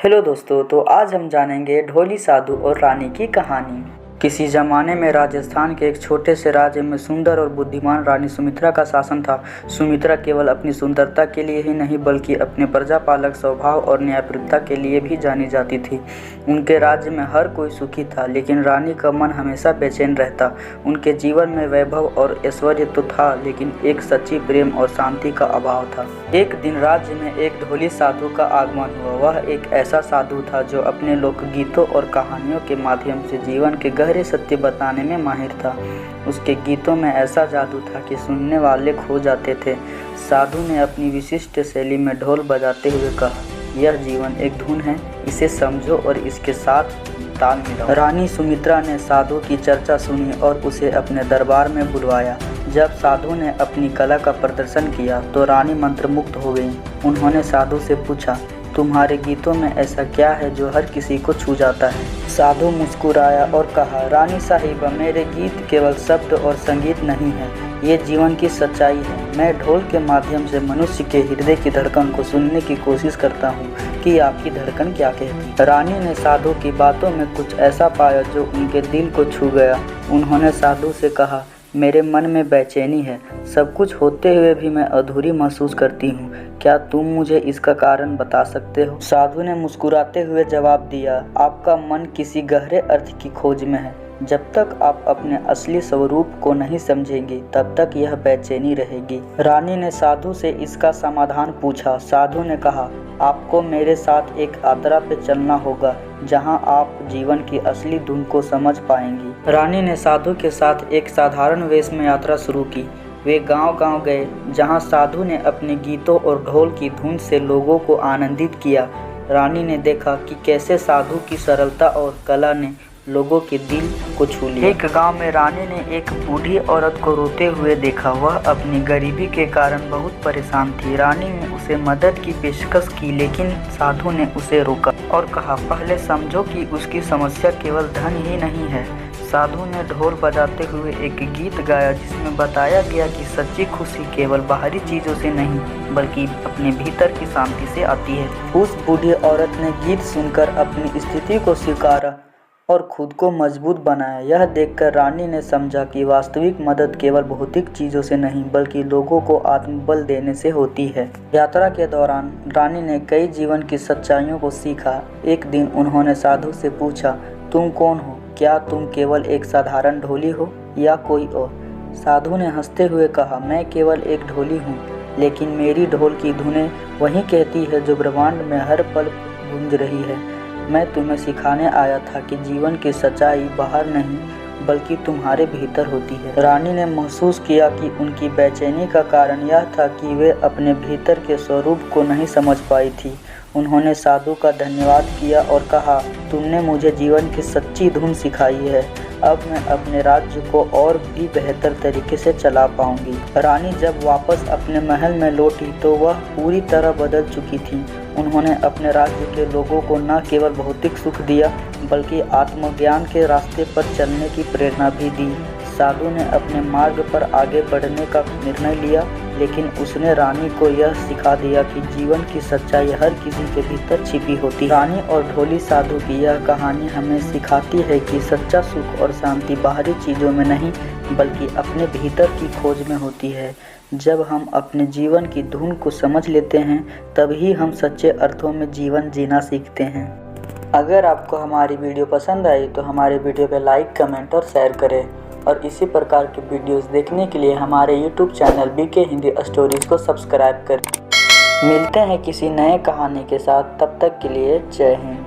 Hello दोस्तों, तो आज हम जानेंगे ढोली साधु और रानी की कहानी। किसी ज़माने में राजस्थान के एक छोटे से राज्य में सुंदर और बुद्धिमान रानी सुमित्रा का शासन था। सुमित्रा केवल अपनी सुंदरता के लिए ही नहीं बल्कि अपने प्रजापालक स्वभाव और न्यायप्रियता के लिए भी जानी जाती थी। उनके राज्य में हर कोई सुखी था, लेकिन रानी का मन हमेशा बेचैन रहता। उनके जीवन में वैभव और ऐश्वर्य तो था, लेकिन एक सच्ची प्रेम और शांति का अभाव था। एक दिन राज्य में एक ढोली साधु का आगमन हुआ। वह एक ऐसा साधु था जो अपने लोकगीतों और कहानियों के माध्यम से जीवन के गहरे सत्य बताने में माहिर था। उसके गीतों में ऐसा जादू था कि सुनने वाले खो जाते थे। साधु ने अपनी विशिष्ट शैली में ढोल बजाते हुए कहा, यह जीवन एक धुन है, इसे समझो और इसके साथ ताल मिलाओ। रानी सुमित्रा ने साधु की चर्चा सुनी और उसे अपने दरबार में बुलवाया। जब साधु ने अपनी कला का प्रदर्शन किया तो रानी मंत्रमुग्ध हो गई। उन्होंने साधु से पूछा, तुम्हारे गीतों में ऐसा क्या है जो हर किसी को छू जाता है? साधु मुस्कुराया और कहा, रानी साहिबा, मेरे गीत केवल शब्द और संगीत नहीं है, ये जीवन की सच्चाई है। मैं ढोल के माध्यम से मनुष्य के हृदय की धड़कन को सुनने की कोशिश करता हूँ कि आपकी धड़कन क्या कहती। रानी ने साधु की बातों में कुछ ऐसा पाया जो उनके दिल को छू गया। उन्होंने साधु से कहा, मेरे मन में बेचैनी है, सब कुछ होते हुए भी मैं अधूरी महसूस करती हूँ। क्या तुम मुझे इसका कारण बता सकते हो? साधु ने मुस्कुराते हुए जवाब दिया, आपका मन किसी गहरे अर्थ की खोज में है। जब तक आप अपने असली स्वरूप को नहीं समझेंगे तब तक यह बेचैनी रहेगी। रानी ने साधु से इसका समाधान पूछा। साधु ने कहा, आपको मेरे साथ एक यात्रा पे चलना होगा जहां आप जीवन की असली धुन को समझ पाएंगी। रानी ने साधु के साथ एक साधारण वेश में यात्रा शुरू की। वे गांव-गांव गए जहां साधु ने अपने गीतों और ढोल की धुन से लोगों को आनंदित किया। रानी ने देखा कि कैसे साधु की सरलता और कला ने लोगों के दिल को छू लिया। एक गांव में रानी ने एक बूढ़ी औरत को रोते हुए देखा। वह अपनी गरीबी के कारण बहुत परेशान थी। रानी ने उसे मदद की पेशकश की, लेकिन साधु ने उसे रोका और कहा, पहले समझो कि उसकी समस्या केवल धन ही नहीं है। साधु ने ढोल बजाते हुए एक गीत गाया जिसमें बताया गया कि सच्ची खुशी केवल बाहरी चीज़ों से नहीं बल्कि अपने भीतर की शांति से आती है। उस बूढ़ी औरत ने गीत सुनकर अपनी स्थिति को स्वीकारा और खुद को मजबूत बनाया। यह देखकर रानी ने समझा कि वास्तविक मदद केवल भौतिक चीज़ों से नहीं बल्कि लोगों को आत्मबल देने से होती है। यात्रा के दौरान रानी ने कई जीवन की सच्चाइयों को सीखा। एक दिन उन्होंने साधु से पूछा, तुम कौन हो? क्या तुम केवल एक साधारण ढोली हो या कोई और? साधु ने हंसते हुए कहा, मैं केवल एक ढोली हूँ, लेकिन मेरी ढोल की धुनें वही कहती है जो ब्रह्मांड में हर पल गूंज रही है। मैं तुम्हें सिखाने आया था कि जीवन की सच्चाई बाहर नहीं बल्कि तुम्हारे भीतर होती है। रानी ने महसूस किया कि उनकी बेचैनी का कारण यह था कि वे अपने भीतर के स्वरूप को नहीं समझ पाई थी। उन्होंने साधु का धन्यवाद किया और कहा, तुमने मुझे जीवन की सच्ची धुन सिखाई है। अब मैं अपने राज्य को और भी बेहतर तरीके से चला पाऊंगी। रानी जब वापस अपने महल में लौटी तो वह पूरी तरह बदल चुकी थी। उन्होंने अपने राज्य के लोगों को न केवल भौतिक सुख दिया बल्कि आत्मज्ञान के रास्ते पर चलने की प्रेरणा भी दी। साधु ने अपने मार्ग पर आगे बढ़ने का निर्णय लिया, लेकिन उसने रानी को यह सिखा दिया कि जीवन की सच्चाई हर किसी के भीतर छिपी होती है। रानी और ढोली साधु की यह कहानी हमें सिखाती है कि सच्चा सुख और शांति बाहरी चीज़ों में नहीं बल्कि अपने भीतर की खोज में होती है। जब हम अपने जीवन की धुन को समझ लेते हैं तभी हम सच्चे अर्थों में जीवन जीना सीखते हैं। अगर आपको हमारी वीडियो पसंद आई तो हमारे वीडियो पर लाइक, कमेंट और शेयर करें और इसी प्रकार के वीडियोस देखने के लिए हमारे YouTube channel BK Hindi stories को सब्सक्राइब करें। मिलते हैं किसी नए कहानी के साथ, तब तक के लिए जय हिंद।